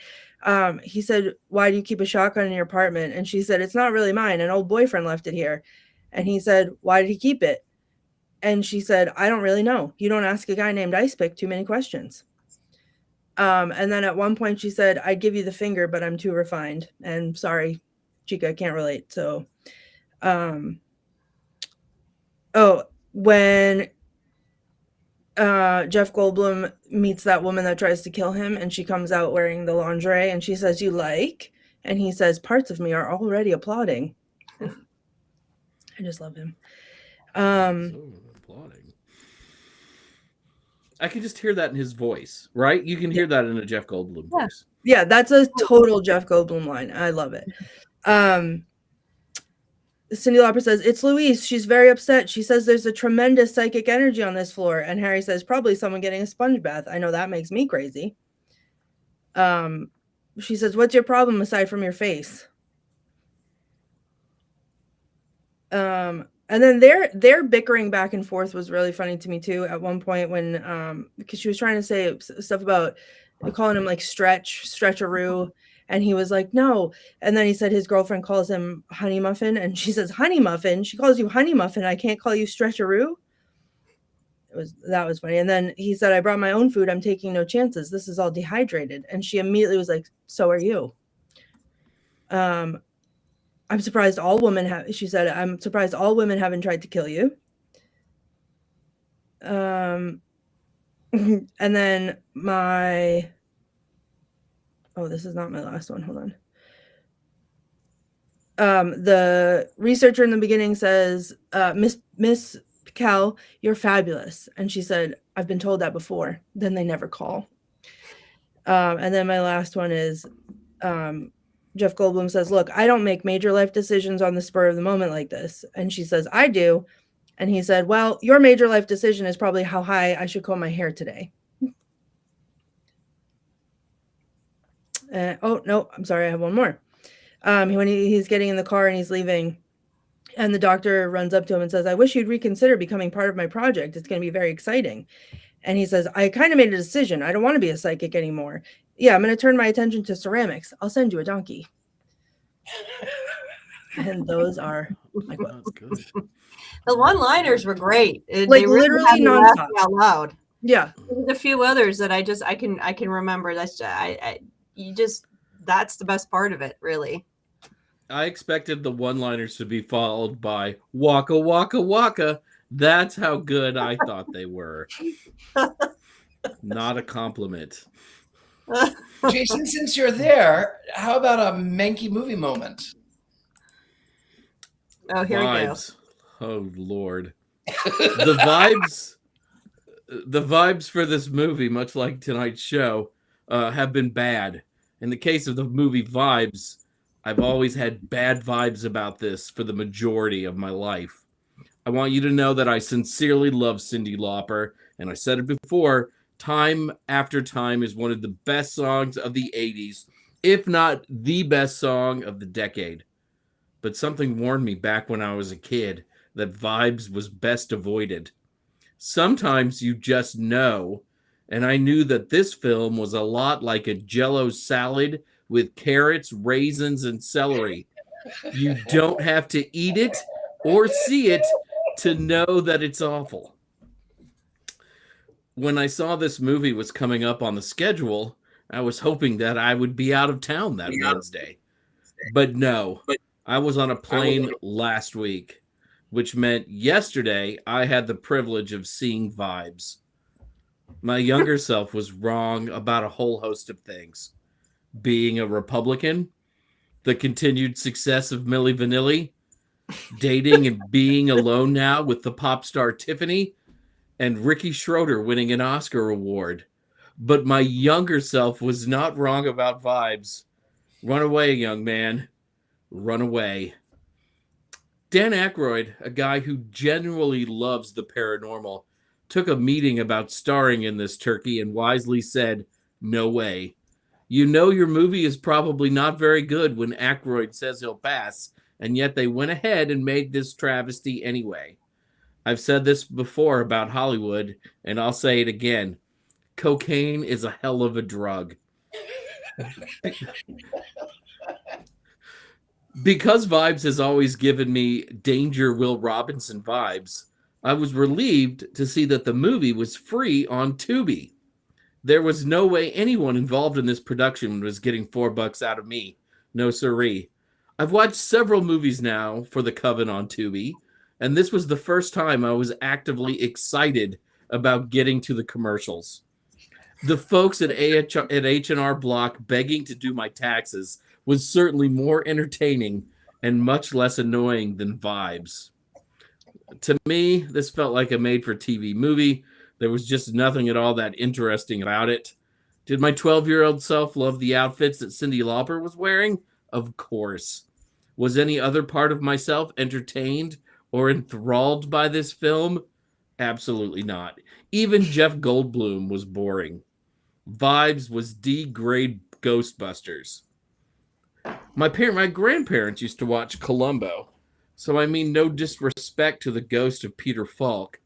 he said, why do you keep a shotgun in your apartment? And she said, it's not really mine. An old boyfriend left it here. And he said, why did he keep it? And she said, I don't really know. You don't ask a guy named Ice Pick too many questions. And then at one point she said, I'd give you the finger, but I'm too refined. And sorry, Chica, I can't relate. So, when Jeff Goldblum meets that woman that tries to kill him and she comes out wearing the lingerie and she says, you like? And he says, parts of me are already applauding. I just love him. So applauding. I can just hear that in his voice, right? You can hear that in a Jeff Goldblum voice. Yeah, that's a total Jeff Goldblum line. I love it. Cyndi Lauper says, it's Louise. She's very upset. She says there's a tremendous psychic energy on this floor. And Harry says, probably someone getting a sponge bath. I know that makes me crazy. She says, what's your problem aside from your face? And then their bickering back and forth was really funny to me too. At one point when, because she was trying to say stuff about calling him like stretcheroo. And he was like, no. And then he said his girlfriend calls him Honey Muffin. And she says, Honey Muffin? She calls you Honey Muffin. I can't call you Stretcheroo. That was funny. And then he said, I brought my own food. I'm taking no chances. This is all dehydrated. And she immediately was like, so are you. I'm surprised all women have, she said, I'm surprised all women haven't tried to kill you. And then this is not my last one. Hold on. The researcher in the beginning says, Miss Cal, you're fabulous. And she said, I've been told that before. Then they never call. And then my last one is Jeff Goldblum says, look, I don't make major life decisions on the spur of the moment like this. And she says, I do. And he said, well, your major life decision is probably how high I should comb my hair today. Oh, no, I'm sorry. I have one more. when he's getting in the car and he's leaving, and the doctor runs up to him and says, "I wish you'd reconsider becoming part of my project. It's going to be very exciting." And he says, "I kind of made a decision. I don't want to be a psychic anymore. Yeah, I'm going to turn my attention to ceramics. I'll send you a donkey." And those are my quotes. That's good. The one-liners were great. Like, They really literally had me nonstop. laughing out loud. Yeah. There's a few others that I can remember. That's that's the best part of it, really. I expected the one-liners to be followed by "waka waka waka." That's how good I thought they were. Not a compliment. Jason, since you're there, how about a Mankey movie moment? Oh, here we go. Vibes. Oh Lord. The vibes for this movie, much like tonight's show, have been bad. In the case of the movie Vibes, I've always had bad vibes about this for the majority of my life. I want you to know that I sincerely love Cyndi Lauper, and I said it before, Time After Time is one of the best songs of the 80s, if not the best song of the decade. But something warned me back when I was a kid that Vibes was best avoided. Sometimes you just know, and I knew that this film was a lot like a Jell-O salad with carrots, raisins, and celery. You don't have to eat it or see it to know that it's awful. When I saw this movie was coming up on the schedule, I was hoping that I would be out of town that Wednesday. But no, I was on a plane last week, which meant yesterday I had the privilege of seeing Vibes. My younger self was wrong about a whole host of things. Being a Republican, the continued success of Milli Vanilli, dating and being alone now with the pop star Tiffany, and Ricky Schroeder winning an Oscar award. But my younger self was not wrong about Vibes. Run away, young man. Run away. Dan Aykroyd, a guy who genuinely loves the paranormal, took a meeting about starring in this turkey and wisely said, "No way. You know your movie is probably not very good when Aykroyd says he'll pass, and yet they went ahead and made this travesty anyway." I've said this before about Hollywood, and I'll say it again. Cocaine is a hell of a drug. Because Vibes has always given me Danger Will Robinson vibes, I was relieved to see that the movie was free on Tubi. There was no way anyone involved in this production was getting $4 out of me. No siree. I've watched several movies now for the Coven on Tubi, and this was the first time I was actively excited about getting to the commercials. The folks at H&R Block begging to do my taxes was certainly more entertaining and much less annoying than Vibes. To me, this felt like a made-for-TV movie. There was just nothing at all that interesting about it. Did my 12-year-old self love the outfits that Cyndi Lauper was wearing? Of course. Was any other part of myself entertained or enthralled by this film? Absolutely not. Even Jeff Goldblum was boring. Vibes was D-grade Ghostbusters. My grandparents used to watch Columbo, so I mean no disrespect to the ghost of Peter Falk,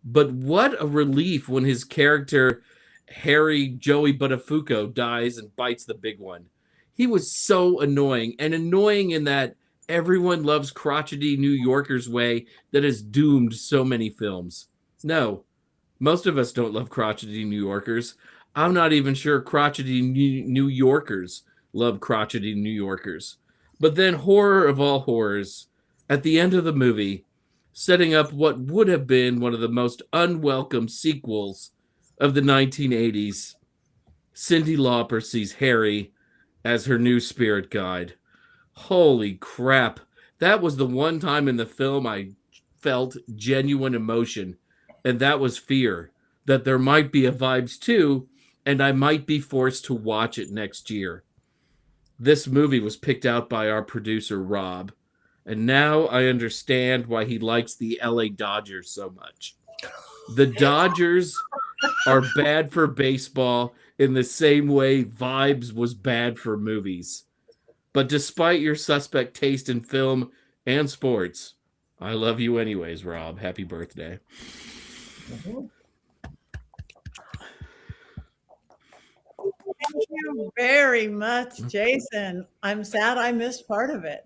but what a relief when his character Harry Joey Buttafuoco dies and bites the big one. He was so annoying, and annoying in that everyone loves crotchety New Yorkers way that has doomed so many films. No, most of us don't love crotchety New Yorkers. I'm not even sure crotchety New Yorkers love crotchety New Yorkers. But then, horror of all horrors, at the end of the movie, setting up what would have been one of the most unwelcome sequels of the 1980s, Cyndi Lauper sees Harry as her new spirit guide. Holy crap. That was the one time in the film I felt genuine emotion, and that was fear that there might be a Vibes 2, and I might be forced to watch it next year. This movie was picked out by our producer, Rob, and now I understand why he likes the LA Dodgers so much. The Dodgers are bad for baseball in the same way Vibes was bad for movies. But despite your suspect taste in film and sports, I love you anyways, Rob. Happy birthday. Thank you very much, Jason. I'm sad I missed part of it.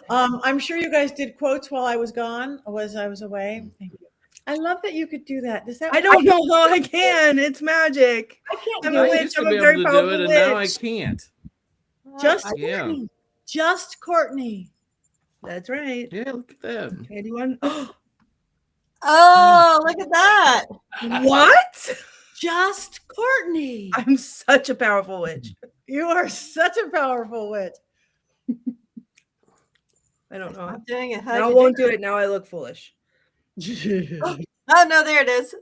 I'm sure you guys did quotes while I was gone, or was I was away. Thank you. I love that you could do that. Does that? I don't know how I can. It's magic. I can't I'm do a I it. witch. used to I'm a be very able to do powerful it, and now I witch. can't. Just Yeah. Courtney. Just Courtney. That's right. Yeah, look at that. Okay, do you want? Oh, look at that. What? Just Courtney. I'm such a powerful witch. You are such a powerful witch. I don't know. I'm doing it. Now I won't do it. Now I look foolish. Oh no, there it is.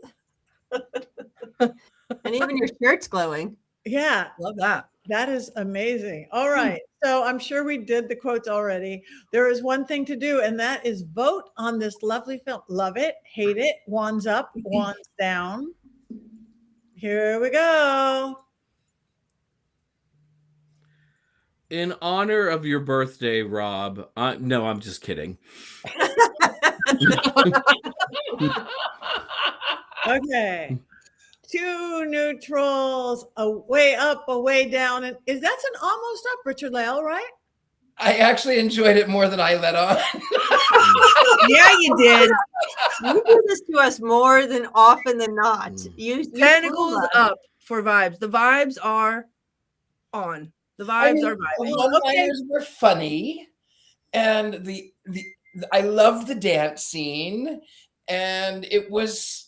And even your shirt's glowing. Yeah, Love that. that is amazing. All right. So I'm sure we did the quotes already. There is one thing to do, and that is vote on this lovely film. Love it, hate it, wands up, wands down. Here we go. In honor of your birthday, Rob. No, I'm just kidding. Okay. Two neutrals, a way up, a way down. And is that's an almost up, Richard Lale, right? I actually enjoyed it more than I let on. Yeah, you did. You do this to us more than often than not. You Tentacles fool us. up for vibes. The vibes are on. The vibes are The vibing. one-liners were funny, and the I loved the dance scene, and it was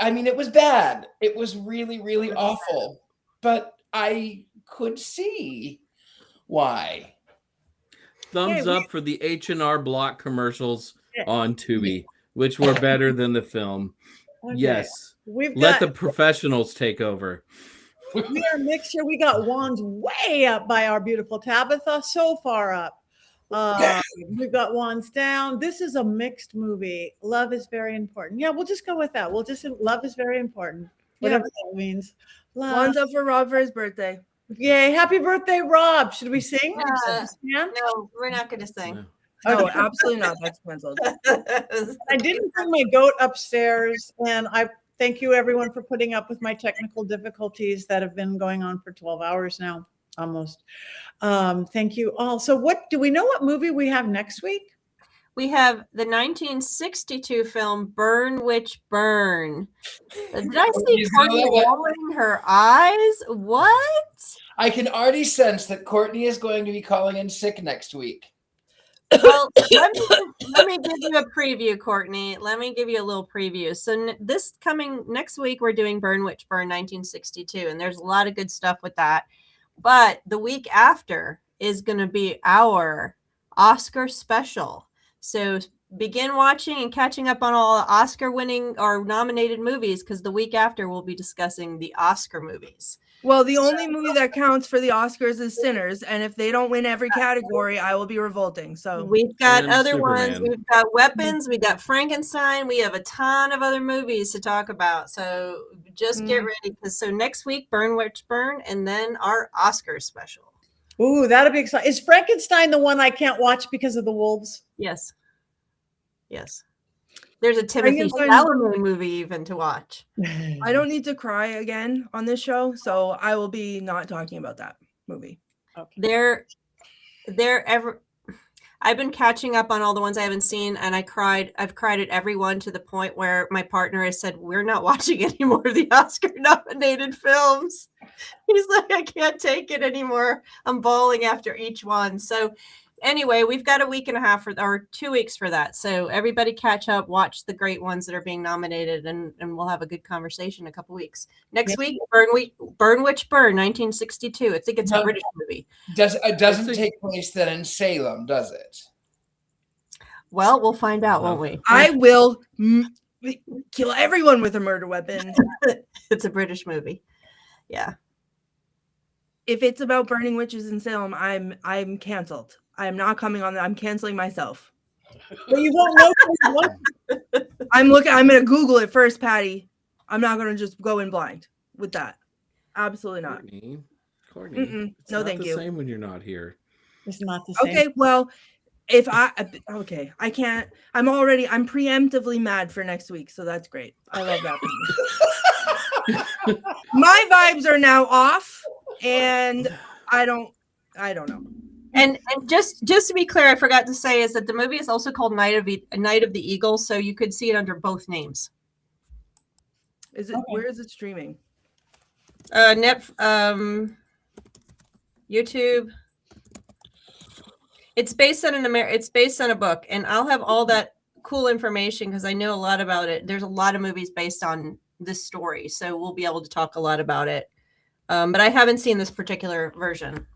I mean it was bad. It was really really awful, but I could see why. Thumbs Okay, up for the H&R Block commercials Yeah. on Tubi, which were better than the film. Okay. Yes. We've Let got the professionals take over. we are mixture. We got wands way up by our beautiful Tabitha, so far up. We've got wands down. This is a mixed movie. Love is very important. Yeah, we'll just go with that. We'll just love is very important. Whatever that means. Love. One's up for Rob for his birthday. Yay! Happy birthday, Rob. Should we sing? Yeah. No, we're not going to sing. No, Okay. absolutely not. That's canceled. I didn't bring my goat upstairs, and I thank you everyone for putting up with my technical difficulties that have been going on for 12 hours now, almost. Thank you all. So what do we know what movie we have next week? We have the 1962 film Burn Witch Burn. Did I see You know Courtney what? rolling her eyes? What? I can already sense that Courtney is going to be calling in sick next week. Well, let me give you a preview, Courtney. Let me give you a little preview. So this coming next week, we're doing Burn Witch Burn 1962, and there's a lot of good stuff with that. But the week after is going to be our Oscar special. So begin watching and catching up on all the Oscar-winning or nominated movies, because the week after we'll be discussing the Oscar movies. Well, the only movie that counts for the Oscars is Sinners, and if they don't win every category, I will be revolting. So We've got And other ones. Superman. We've got Weapons. We got Frankenstein. We have a ton of other movies to talk about. So just get ready. So next week, Burn Witch Burn, and then our Oscar special. Ooh, that'll be exciting. Is Frankenstein the one I can't watch because of the wolves? Yes. Yes. There's a Timothy Frankenstein- Chalamet movie even to watch. I don't need to cry again on this show, so I will be not talking about that movie. Okay. I've been catching up on all the ones I haven't seen, and I've cried at every one to the point where my partner has said, we're not watching any more of the Oscar nominated films. He's like, I can't take it anymore. I'm bawling after each one. So anyway, we've got a week and a half or 2 weeks for that. So everybody catch up, watch the great ones that are being nominated, and we'll have a good conversation in a couple weeks. Next week, Burn Witch Burn, 1962. I think it's a British movie. It doesn't take place then in Salem, does it? Well, we'll find out, won't we? I will kill everyone with a murder weapon. It's a British movie. Yeah. If it's about burning witches in Salem, I'm canceled. I am not coming on that. I'm canceling myself. Well, you won't know. I'm gonna Google it first, Patty. I'm not gonna just go in blind with that. Absolutely not. Courtney, Mm-mm. it's No, not thank the you. same when you're not here. It's not the same. Okay, well, I can't. I'm preemptively mad for next week, so that's great. I love that for me. My vibes are now off, and I don't know. And just to be clear, I forgot to say is that the movie is also called Night of the Eagle, so you could see it under both names. Is it? Okay. Where is it streaming? YouTube. It's based on It's based on a book, and I'll have all that cool information because I know a lot about it. There's a lot of movies based on this story, so we'll be able to talk a lot about it. But I haven't seen this particular version.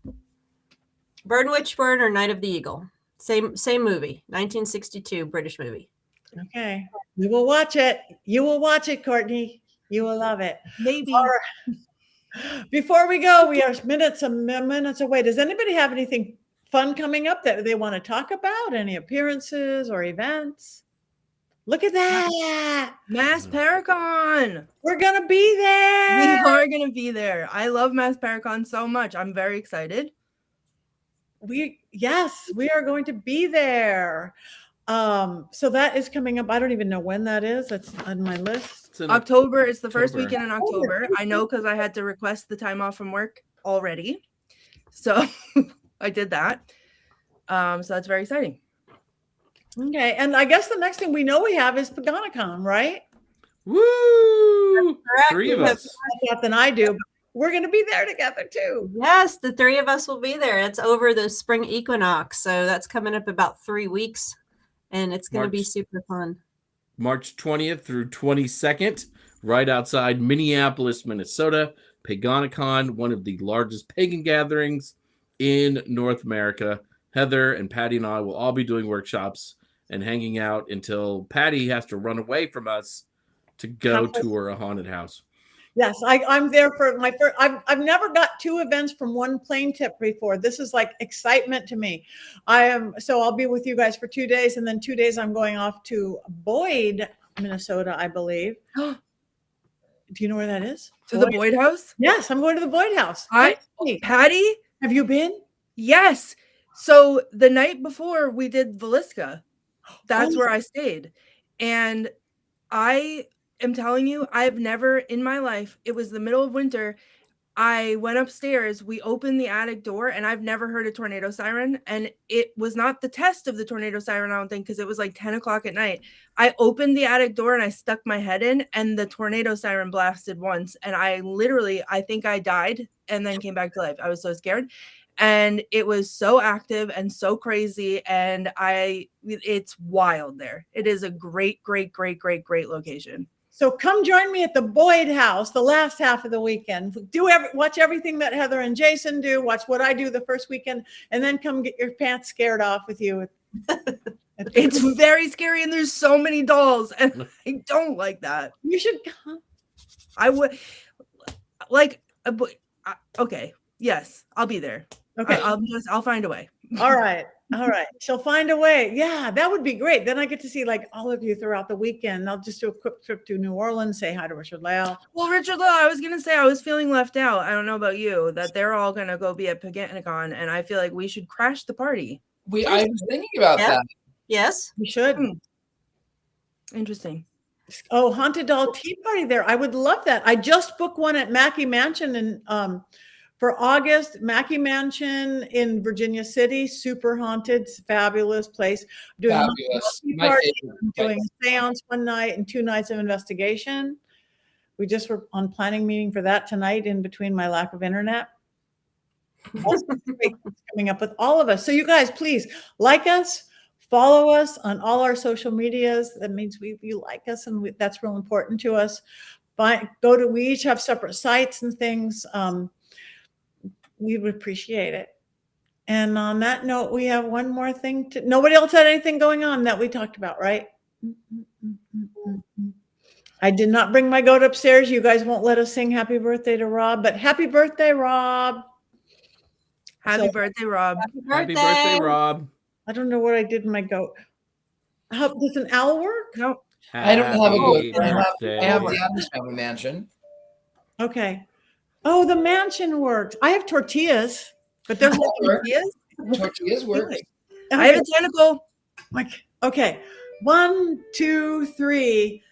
Burn Witchburn or Night of the Eagle. Same movie, 1962 British movie. Okay. We will watch it. You will watch it, Courtney. You will love it. Maybe. Right. Before we go, we are minutes away. Does anybody have anything fun coming up that they want to talk about? Any appearances or events? Look at that. Mass Paracon. We're going to be there. We are going to be there. I love Mass Paracon so much. I'm very excited. Yes, we are going to be there. So that is coming up. I don't even know when that is. That's on my list. It's October. It's the first weekend in October. I know because I had to request the time off from work already. So I did that. So that's very exciting. Okay. And I guess the next thing we know we have is PaganaCon, right? Woo! Three of us. More than I do. But we're going to be there together too. Yes, the three of us will be there. It's over the spring equinox. So that's coming up about 3 weeks. And it's going to be super fun. March 20th through 22nd, right outside Minneapolis, Minnesota. PaganaCon, one of the largest pagan gatherings in North America. Heather and Patty and I will all be doing workshops and hanging out until Patty has to run away from us to go tour a haunted house. Yes, I'm there for my first. I've never got 2 events from one plane trip before. This is like excitement to me. So I'll be with you guys for 2 days, and then 2 days I'm going off to Boyd, Minnesota, I believe. Do you know where that is? To the Boyd House? Yes, I'm going to the Boyd House. Patty, have you been? Yes. So the night before we did Villisca, that's where I stayed, and I am telling you, I've never in my life, it was the middle of winter. I went upstairs, we opened the attic door, and I've never heard a tornado siren. And it was not the test of the tornado siren, I don't think, because it was like 10 o'clock at night. I opened the attic door and I stuck my head in, and the tornado siren blasted once. And I think I died and then came back to life. I was so scared. And it was so active and so crazy. And it's wild there. It is a great, great, great, great, great location. So come join me at the Boyd House the last half of the weekend. Watch everything that Heather and Jason do. Watch what I do the first weekend, and then come get your pants scared off with you. It's very scary, and there's so many dolls, and I don't like that. You should come. I would like. Okay, yes, I'll be there. Okay, I'll find a way. All right. She'll find a way. Yeah, that would be great. Then I get to see like all of you throughout the weekend. I'll just do a quick trip to New Orleans, say hi to Richard Lale. Well, Richard Lale, I was going to say, I was feeling left out. I don't know about you, that they're all going to go be at PaganaCon, and I feel like we should crash the party. I was thinking about that. Yes, we should. Interesting. Oh, Haunted Doll Tea Party there. I would love that. I just booked one at Mackey Mansion and for August, Mackey Mansion in Virginia City, super haunted, fabulous place. Fabulous. Doing a seance one night and 2 nights of investigation. We just were on planning meeting for that tonight in between my lack of internet. Coming up with all of us. So you guys, please like us, follow us on all our social medias. That means you like us, and that's real important to us. We each have separate sites and things. We would appreciate it. And on that note, we have one more thing nobody else had anything going on that we talked about, right? I did not bring my goat upstairs. You guys won't let us sing happy birthday to Rob, but happy birthday, Rob. Happy birthday, Rob. Happy birthday, Rob. I don't know what I did in my goat. Does an owl work? No. I don't have a goat. I have birthday. the Adams Family Mansion. Okay. Oh, the mansion works. I have tortillas, but there's no tortillas. Tortillas works. I have a tentacle. Okay. 1, 2, 3.